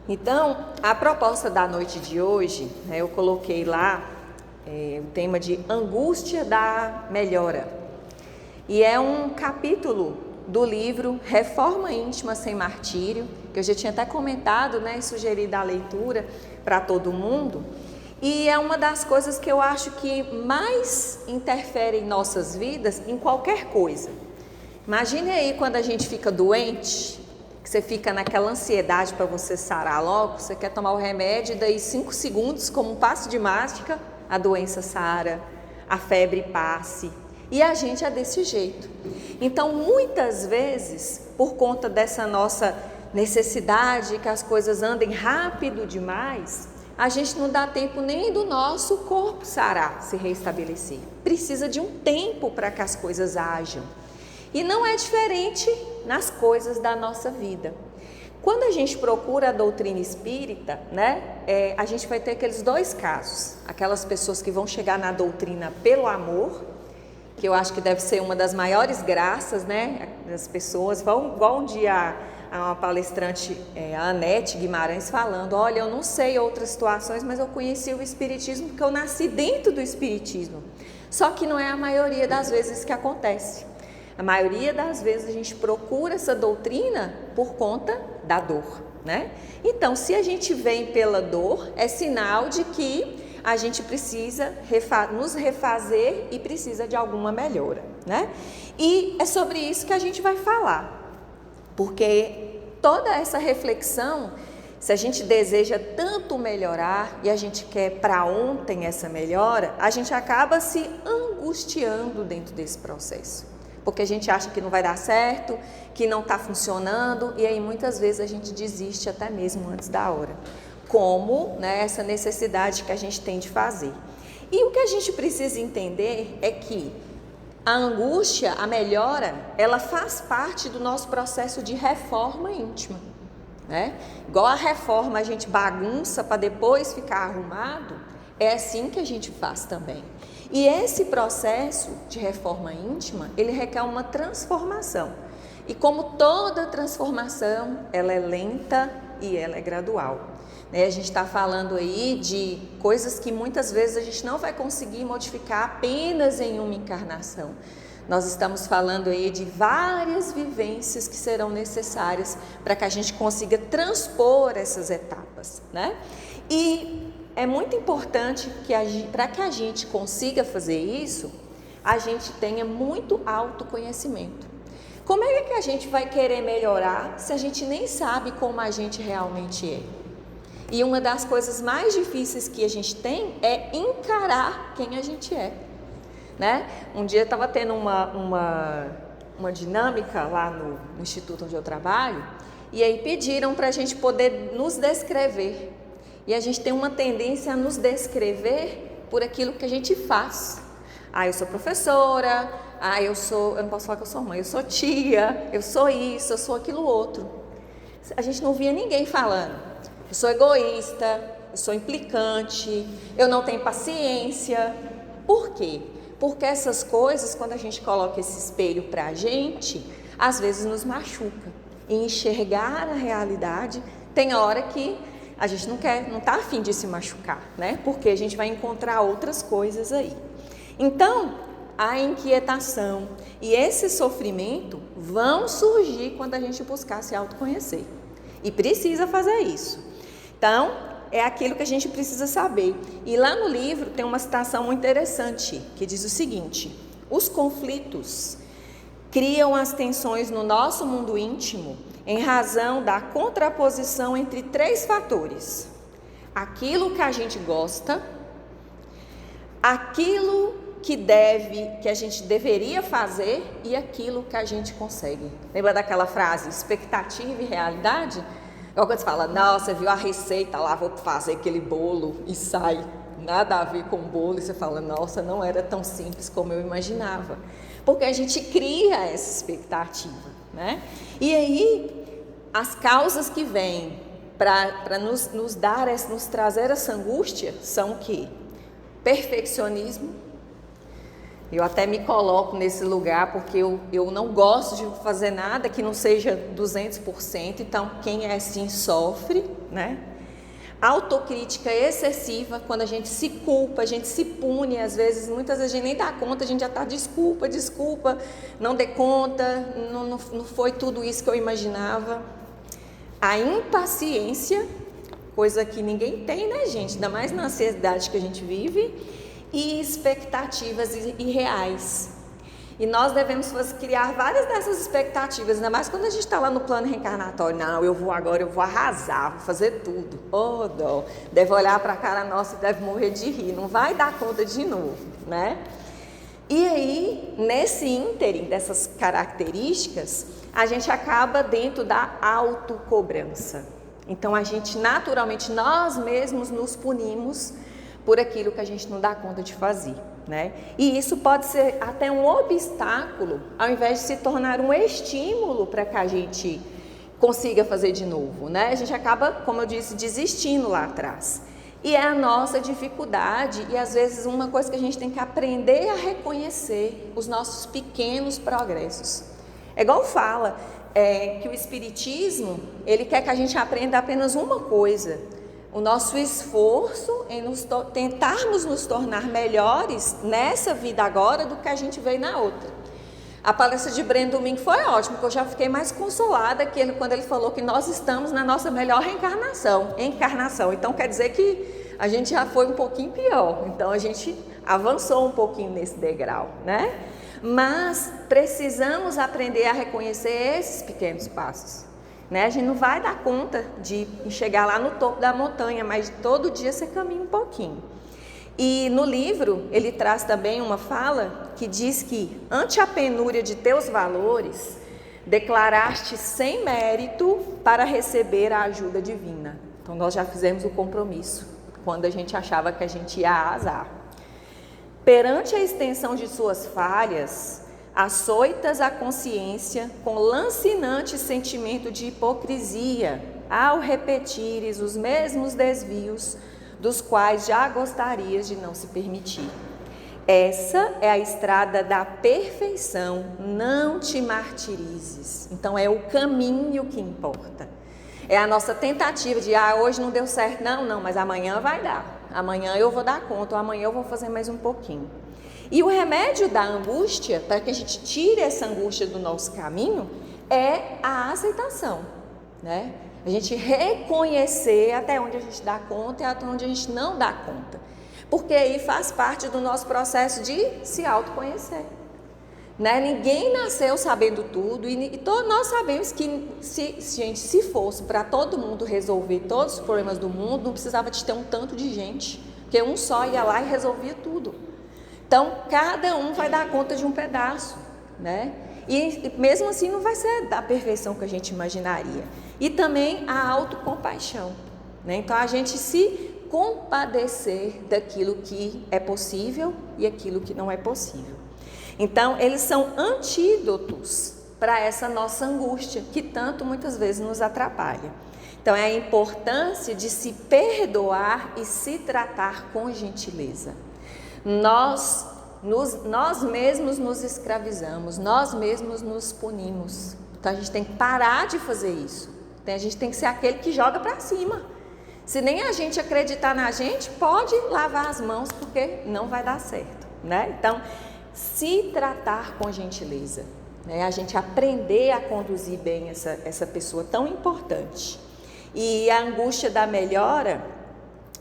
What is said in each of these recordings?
Então, a proposta da noite de hoje, eu coloquei lá o tema de angústia da melhora. E é um capítulo do livro Reforma Íntima Sem Martírio, que eu já tinha até comentado, e sugerido a leitura para todo mundo. E é uma das coisas que eu acho que mais interfere em nossas vidas, em qualquer coisa. Imagine aí quando a gente fica doente, que você fica naquela ansiedade para você sarar logo, você quer tomar o remédio e daí 5 segundos, como um passo de mágica, a doença sara, a febre passe. E a gente é desse jeito. Então, muitas vezes, por conta dessa nossa necessidade que as coisas andem rápido demais, a gente não dá tempo nem do nosso corpo sarar, se restabelecer. Precisa de um tempo para que as coisas ajam. E não é diferente nas coisas da nossa vida. Quando a gente procura a doutrina espírita, a gente vai ter aqueles 2 casos. Aquelas pessoas que vão chegar na doutrina pelo amor, que eu acho que deve ser uma das maiores graças, das pessoas. Igual um dia uma palestrante, a Anete Guimarães, falando, olha, eu não sei outras situações, mas eu conheci o Espiritismo porque eu nasci dentro do Espiritismo. Só que não é a maioria das vezes que acontece. A maioria das vezes a gente procura essa doutrina por conta da dor, Então, se a gente vem pela dor, é sinal de que a gente precisa nos refazer e precisa de alguma melhora, E é sobre isso que a gente vai falar, porque toda essa reflexão, se a gente deseja tanto melhorar e a gente quer para ontem essa melhora, a gente acaba se angustiando dentro desse processo. Porque a gente acha que não vai dar certo, que não está funcionando, e aí muitas vezes a gente desiste até mesmo antes da hora. Como essa necessidade que a gente tem de fazer. E o que a gente precisa entender é que a angústia, a melhora, ela faz parte do nosso processo de reforma íntima. Igual a reforma a gente bagunça para depois ficar arrumado, é assim que a gente faz também. E esse processo de reforma íntima, ele requer uma transformação. E como toda transformação, ela é lenta e ela é gradual. A gente está falando aí de coisas que muitas vezes a gente não vai conseguir modificar apenas em uma encarnação. Nós estamos falando aí de várias vivências que serão necessárias para que a gente consiga transpor essas etapas, E é muito importante que para que a gente consiga fazer isso, a gente tenha muito autoconhecimento. Como é que a gente vai querer melhorar se a gente nem sabe como a gente realmente é? E uma das coisas mais difíceis que a gente tem é encarar quem a gente é. Um dia eu estava tendo uma dinâmica lá no instituto onde eu trabalho, e aí pediram para a gente poder nos descrever. E a gente tem uma tendência a nos descrever por aquilo que a gente faz. Eu sou professora, eu não posso falar que eu sou mãe, eu sou tia, eu sou isso, eu sou aquilo outro. A gente não via ninguém falando, eu sou egoísta, eu sou implicante, eu não tenho paciência. Por quê? Porque essas coisas, quando a gente coloca esse espelho para a gente, às vezes nos machuca. E enxergar a realidade, tem hora que a gente não está afim de se machucar, Porque a gente vai encontrar outras coisas aí. Então, a inquietação e esse sofrimento vão surgir quando a gente buscar se autoconhecer. E precisa fazer isso. Então, é aquilo que a gente precisa saber. E lá no livro tem uma citação muito interessante, que diz o seguinte: os conflitos criam as tensões no nosso mundo íntimo em razão da contraposição entre 3 fatores: aquilo que a gente gosta, aquilo que a gente deveria fazer e aquilo que a gente consegue. Lembra daquela frase, expectativa e realidade? Quando você fala, nossa, viu a receita lá, vou fazer aquele bolo e sai nada a ver com o bolo, e você fala, nossa, não era tão simples como eu imaginava. Porque a gente cria essa expectativa, E aí, as causas que vêm para nos trazer essa angústia são o quê? Perfeccionismo, Eu até me coloco nesse lugar porque eu não gosto de fazer nada que não seja 200%, então quem é assim sofre, né? Autocrítica excessiva, quando a gente se culpa, a gente se pune, às vezes, muitas vezes a gente nem dá conta, a gente já está desculpa, não dei conta, não foi tudo isso que eu imaginava. A impaciência, coisa que ninguém tem, né, gente? Ainda mais na ansiedade que a gente vive, e expectativas irreais. E nós devemos criar várias dessas expectativas, ainda mais quando a gente está lá no plano reencarnatório. Não, eu vou arrasar, vou fazer tudo. Oh, dó. Deve olhar para a cara nossa e deve morrer de rir, não vai dar conta de novo, né? E aí, nesse ínterim dessas características, a gente acaba dentro da autocobrança. Então, a gente naturalmente, nós mesmos nos punimos por aquilo que a gente não dá conta de fazer, né? E isso pode ser até um obstáculo, ao invés de se tornar um estímulo para que a gente consiga fazer de novo, né? A gente acaba, como eu disse, desistindo lá atrás. E é a nossa dificuldade e às vezes uma coisa que a gente tem que aprender a reconhecer, os nossos pequenos progressos. É igual fala, que o Espiritismo, ele quer que a gente aprenda apenas uma coisa: o nosso esforço em tentarmos nos tornar melhores nessa vida agora do que a gente veio na outra. A palestra de Breno domingo foi ótima, porque eu já fiquei mais consolada quando ele falou que nós estamos na nossa melhor reencarnação. Então quer dizer que a gente já foi um pouquinho pior, então a gente avançou um pouquinho nesse degrau, né? Mas precisamos aprender a reconhecer esses pequenos passos. Né? A gente não vai dar conta de chegar lá no topo da montanha, mas todo dia você caminha um pouquinho. E no livro ele traz também uma fala que diz que ante a penúria de teus valores, declaraste sem mérito para receber a ajuda divina. Então nós já fizemos o compromisso, quando a gente achava que a gente ia arrasar. Perante a extensão de suas falhas, açoitas a consciência com lancinante sentimento de hipocrisia, ao repetires os mesmos desvios dos quais já gostarias de não se permitir. Essa é a estrada da perfeição, não te martirizes. Então é o caminho que importa. É a nossa tentativa de, hoje não deu certo, não, mas amanhã vai dar. Amanhã eu vou dar conta, ou amanhã eu vou fazer mais um pouquinho. E o remédio da angústia, para que a gente tire essa angústia do nosso caminho, é a aceitação, né? A gente reconhecer até onde a gente dá conta e até onde a gente não dá conta. Porque aí faz parte do nosso processo de se autoconhecer, né? Ninguém nasceu sabendo tudo e todos nós sabemos que se fosse para todo mundo resolver todos os problemas do mundo, não precisava de ter um tanto de gente, porque um só ia lá e resolvia tudo. Então, cada um vai dar conta de um pedaço, né? E mesmo assim não vai ser da perfeição que a gente imaginaria. E também a autocompaixão, né? Então, a gente se compadecer daquilo que é possível e aquilo que não é possível. Então, eles são antídotos para essa nossa angústia, que tanto muitas vezes nos atrapalha. Então, é a importância de se perdoar e se tratar com gentileza. Nós mesmos nos escravizamos, nós mesmos nos punimos. Então, a gente tem que parar de fazer isso. Então, a gente tem que ser aquele que joga para cima. Se nem a gente acreditar na gente, pode lavar as mãos, porque não vai dar certo, né? Então, se tratar com gentileza, né? A gente aprender a conduzir bem essa pessoa tão importante. E a angústia da melhora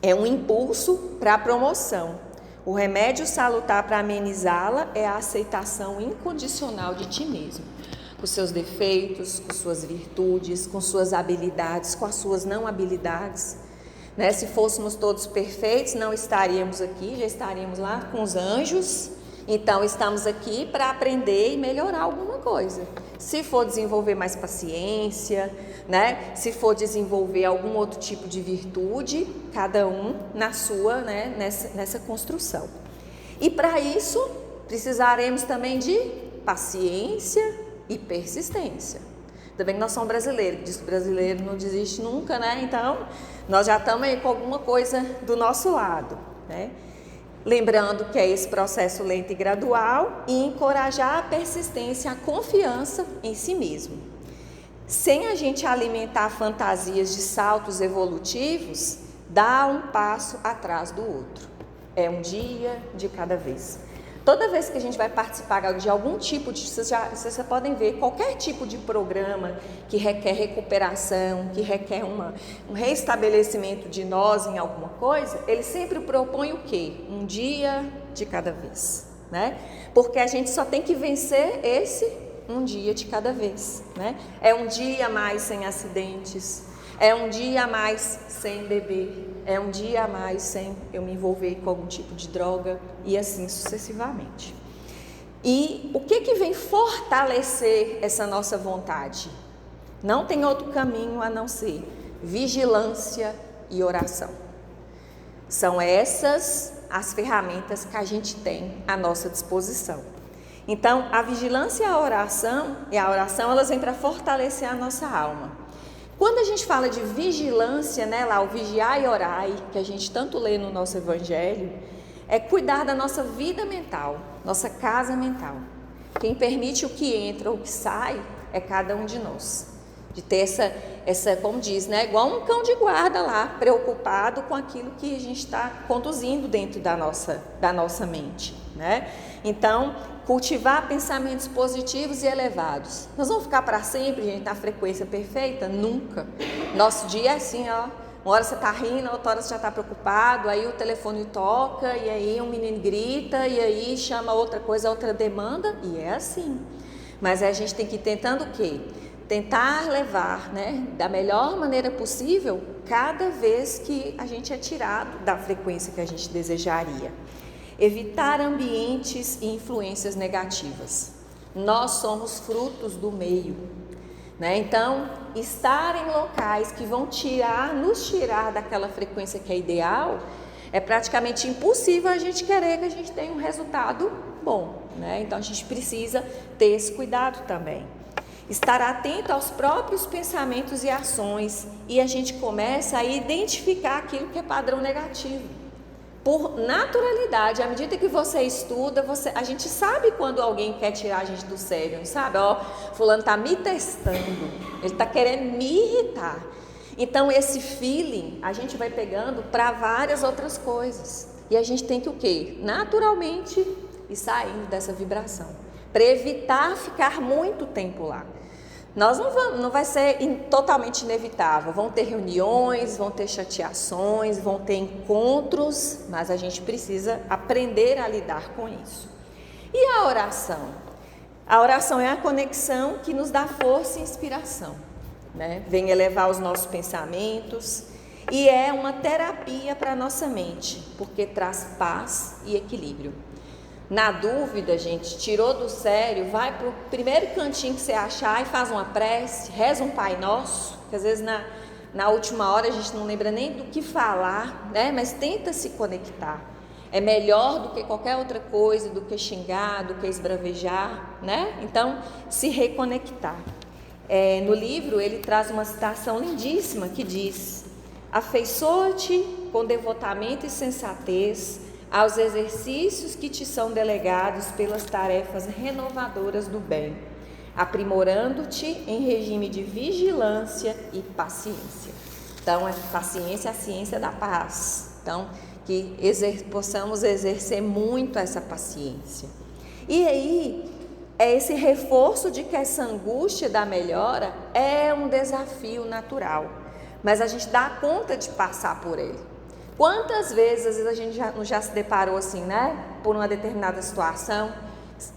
é um impulso para a promoção. O remédio salutar para amenizá-la é a aceitação incondicional de ti mesmo, com seus defeitos, com suas virtudes, com suas habilidades, com as suas não habilidades, né? Se fôssemos todos perfeitos, não estaríamos aqui, já estaríamos lá com os anjos. Então, estamos aqui para aprender e melhorar alguma coisa. Se for desenvolver mais paciência, né? Se for desenvolver algum outro tipo de virtude, cada um na sua, né? nessa construção. E para isso, precisaremos também de paciência e persistência. Também nós somos brasileiros, diz que o brasileiro não desiste nunca, né? Então, nós já estamos aí com alguma coisa do nosso lado, né? Lembrando que é esse processo lento e gradual e encorajar a persistência, a confiança em si mesmo. Sem a gente alimentar fantasias de saltos evolutivos, dá um passo atrás do outro. É um dia de cada vez. Toda vez que a gente vai participar de algum tipo de... Vocês já podem ver, qualquer tipo de programa que requer recuperação, que requer um reestabelecimento de nós em alguma coisa, ele sempre propõe o quê? Um dia de cada vez, né? Porque a gente só tem que vencer esse um dia de cada vez, né? É um dia a mais sem acidentes, é um dia a mais sem beber, é um dia a mais sem eu me envolver com algum tipo de droga e assim sucessivamente. E o que vem fortalecer essa nossa vontade? Não tem outro caminho a não ser vigilância e oração. São essas as ferramentas que a gente tem à nossa disposição. Então, a vigilância e a oração elas vêm para fortalecer a nossa alma. Quando a gente fala de vigilância, né, lá o vigiar e orar, que a gente tanto lê no nosso evangelho, é cuidar da nossa vida mental, nossa casa mental. Quem permite o que entra ou o que sai é cada um de nós. De ter essa, como diz, né, igual um cão de guarda lá, preocupado com aquilo que a gente está conduzindo dentro da nossa mente, né? Então, cultivar pensamentos positivos e elevados. Nós vamos ficar para sempre, gente, na frequência perfeita? Nunca. Nosso dia é assim, ó. Uma hora você está rindo, outra hora você já está preocupado, aí o telefone toca, e aí um menino grita, e aí chama outra coisa, outra demanda, e é assim. Mas a gente tem que ir tentando o quê? Tentar levar, né, da melhor maneira possível, cada vez que a gente é tirado da frequência que a gente desejaria. Evitar ambientes e influências negativas. Nós somos frutos do meio, né? Então, estar em locais que vão nos tirar daquela frequência que é ideal, é praticamente impossível a gente querer que a gente tenha um resultado bom, né? Então, a gente precisa ter esse cuidado também. Estar atento aos próprios pensamentos e ações, e a gente começa a identificar aquilo que é padrão negativo. Por naturalidade, à medida que você estuda, a gente sabe quando alguém quer tirar a gente do sério, sabe? Ó, fulano está me testando, ele está querendo me irritar. Então, esse feeling a gente vai pegando para várias outras coisas. E a gente tem que o quê? Naturalmente ir saindo dessa vibração, para evitar ficar muito tempo lá. Não vai ser totalmente inevitável, vão ter reuniões, vão ter chateações, vão ter encontros, mas a gente precisa aprender a lidar com isso. E a oração? A oração é a conexão que nos dá força e inspiração, né? Vem elevar os nossos pensamentos e é uma terapia para a nossa mente, porque traz paz e equilíbrio. Na dúvida, gente, tirou do sério, vai para o primeiro cantinho que você achar e faz uma prece, reza um Pai Nosso, que às vezes na última hora a gente não lembra nem do que falar, né? Mas tenta se conectar. É melhor do que qualquer outra coisa, do que xingar, do que esbravejar, né? Então, se reconectar. No livro, ele traz uma citação lindíssima que diz: afeiçoa-te com devotamento e sensatez aos exercícios que te são delegados pelas tarefas renovadoras do bem, aprimorando-te em regime de vigilância e paciência. Então, paciência é a ciência da paz. Então, que possamos exercer muito essa paciência. E aí, é esse reforço de que essa angústia da melhora é um desafio natural, mas a gente dá conta de passar por ele. Quantas vezes a gente já se deparou assim, né? Por uma determinada situação,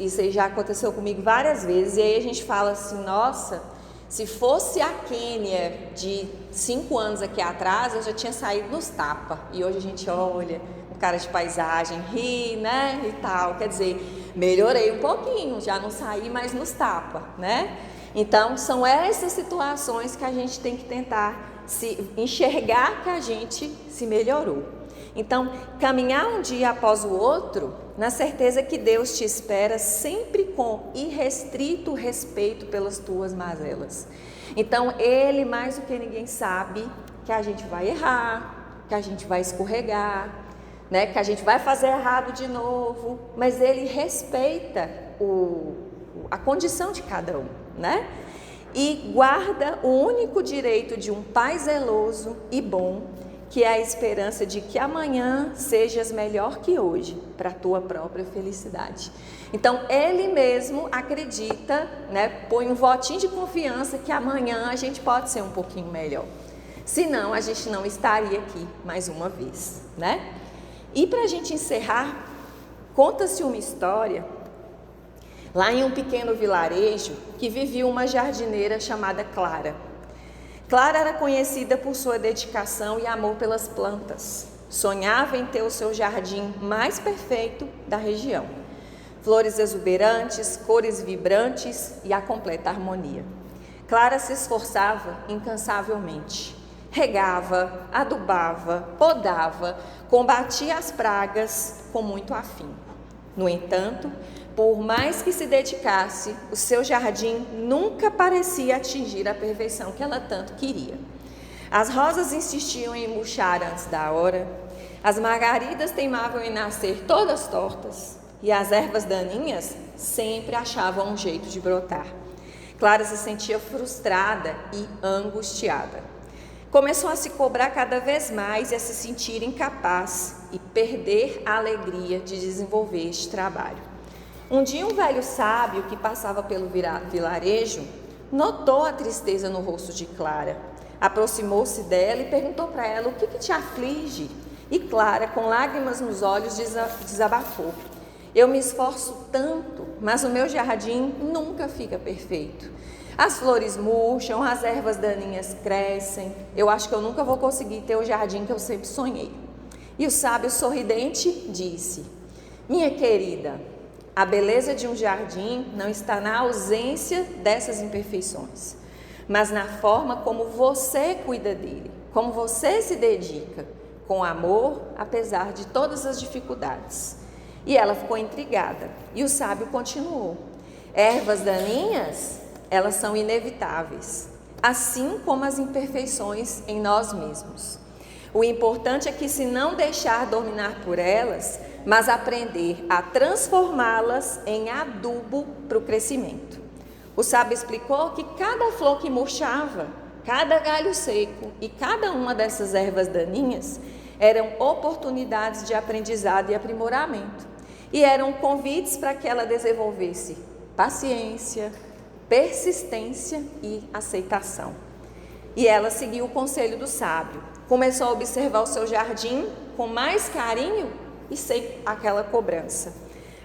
isso aí já aconteceu comigo várias vezes, e aí a gente fala assim, nossa, se fosse a Kênia de 5 anos aqui atrás, eu já tinha saído nos tapas, e hoje a gente olha, um cara de paisagem, ri, né, e tal, quer dizer, melhorei um pouquinho, já não saí mais nos tapas, né? Então, são essas situações que a gente tem que tentar se enxergar que a gente se melhorou. Então, caminhar um dia após o outro, na certeza que Deus te espera sempre com irrestrito respeito pelas tuas mazelas. Então, Ele mais do que ninguém sabe que a gente vai errar, que a gente vai escorregar, né? Que a gente vai fazer errado de novo, mas ele respeita a condição de cada um, né? E guarda o único direito de um pai zeloso e bom, que é a esperança de que amanhã sejas melhor que hoje, para a tua própria felicidade. Então, ele mesmo acredita, né, põe um votinho de confiança que amanhã a gente pode ser um pouquinho melhor. Senão, a gente não estaria aqui mais uma vez, né? E para a gente encerrar, conta-se uma história lá em um pequeno vilarejo que vivia uma jardineira chamada Clara. Clara era conhecida por sua dedicação e amor pelas plantas. Sonhava em ter o seu jardim mais perfeito da região. Flores exuberantes, cores vibrantes e a completa harmonia. Clara se esforçava incansavelmente. Regava, adubava, podava, combatia as pragas com muito afinco. No entanto, por mais que se dedicasse, o seu jardim nunca parecia atingir a perfeição que ela tanto queria. As rosas insistiam em murchar antes da hora, as margaridas teimavam em nascer todas tortas e as ervas daninhas sempre achavam um jeito de brotar. Clara se sentia frustrada e angustiada. Começou a se cobrar cada vez mais e a se sentir incapaz e perder a alegria de desenvolver este trabalho. Um dia um velho sábio que passava pelo vilarejo notou a tristeza no rosto de Clara. Aproximou-se dela e perguntou para ela: o que te aflige? E Clara, com lágrimas nos olhos, desabafou: eu me esforço tanto, mas o meu jardim nunca fica perfeito. As flores murcham, as ervas daninhas crescem. Eu acho que eu nunca vou conseguir ter o jardim que eu sempre sonhei. E o sábio sorridente disse: minha querida, a beleza de um jardim não está na ausência dessas imperfeições, mas na forma como você cuida dele, como você se dedica, com amor, apesar de todas as dificuldades. E ela ficou intrigada. E o sábio continuou: ervas daninhas, elas são inevitáveis, assim como as imperfeições em nós mesmos. O importante é que se não deixar dominar por elas, mas aprender a transformá-las em adubo para o crescimento. O sábio explicou que cada flor que murchava, cada galho seco e cada uma dessas ervas daninhas eram oportunidades de aprendizado e aprimoramento. E eram convites para que ela desenvolvesse paciência, persistência e aceitação. E ela seguiu o conselho do sábio. Começou a observar o seu jardim com mais carinho e sem aquela cobrança.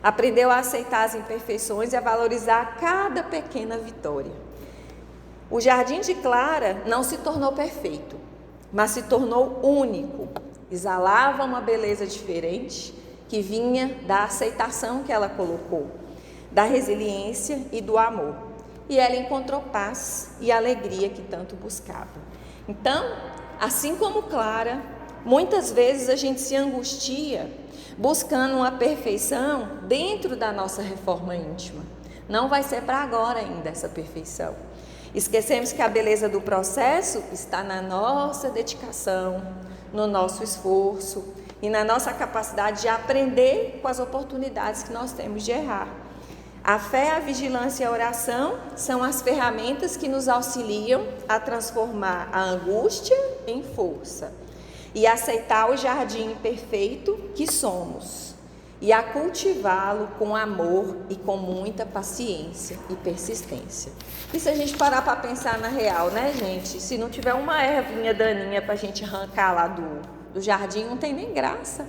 Aprendeu a aceitar as imperfeições e a valorizar cada pequena vitória. O jardim de Clara não se tornou perfeito, mas se tornou único. Exalava uma beleza diferente que vinha da aceitação que ela colocou, da resiliência e do amor. E ela encontrou paz e alegria que tanto buscava. Então, assim como Clara, muitas vezes a gente se angustia buscando uma perfeição dentro da nossa reforma íntima. Não vai ser para agora ainda essa perfeição. Esquecemos que a beleza do processo está na nossa dedicação, no nosso esforço e na nossa capacidade de aprender com as oportunidades que nós temos de errar. A fé, a vigilância e a oração são as ferramentas que nos auxiliam a transformar a angústia em força e aceitar o jardim perfeito que somos e a cultivá-lo com amor e com muita paciência e persistência. E se a gente parar para pensar na real, né, gente? Se não tiver uma ervinha daninha para a gente arrancar lá do jardim, não tem nem graça.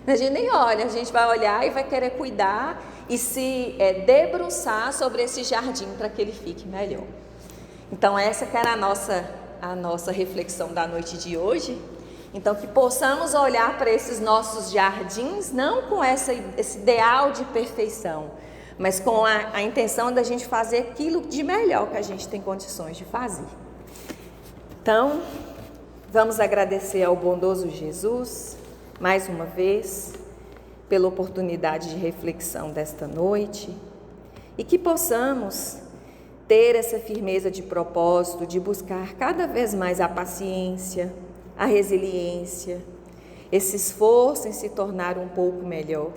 A gente nem olha, a gente vai olhar e vai querer cuidar e se debruçar sobre esse jardim para que ele fique melhor. Então essa que era a nossa reflexão da noite de hoje. Então que possamos olhar para esses nossos jardins não com esse ideal de perfeição, mas com a intenção da gente fazer aquilo de melhor que a gente tem condições de fazer. Então vamos agradecer ao bondoso Jesus mais uma vez pela oportunidade de reflexão desta noite e que possamos ter essa firmeza de propósito de buscar cada vez mais a paciência, a resiliência esse esforço em se tornar um pouco melhor,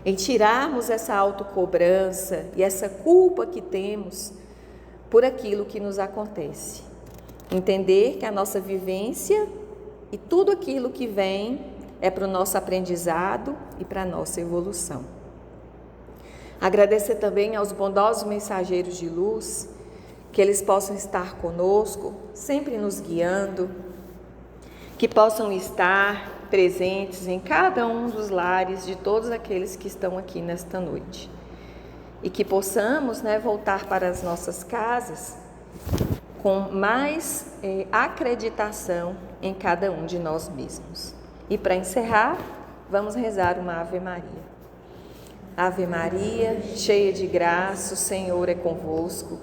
em tirarmos essa autocobrança e essa culpa que temos por aquilo que nos acontece. Entender que a nossa vivência e tudo aquilo que vem é para o nosso aprendizado e para a nossa evolução. Agradecer também aos bondosos mensageiros de luz, que eles possam estar conosco, sempre nos guiando, que possam estar presentes em cada um dos lares de todos aqueles que estão aqui nesta noite. E que possamos, voltar para as nossas casas com mais acreditação em cada um de nós mesmos. E para encerrar, vamos rezar uma Ave Maria. Ave Maria, cheia de graça, o Senhor é convosco.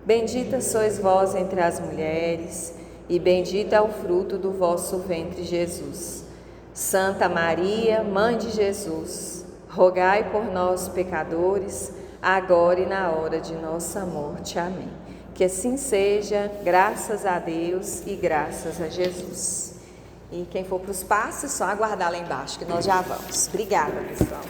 Bendita sois vós entre as mulheres, e bendito é o fruto do vosso ventre, Jesus. Santa Maria, Mãe de Jesus, rogai por nós, pecadores, agora e na hora de nossa morte. Amém. Que assim seja, graças a Deus e graças a Jesus. E quem for para os passos, só aguardar lá embaixo, que nós já vamos. Obrigada, pessoal.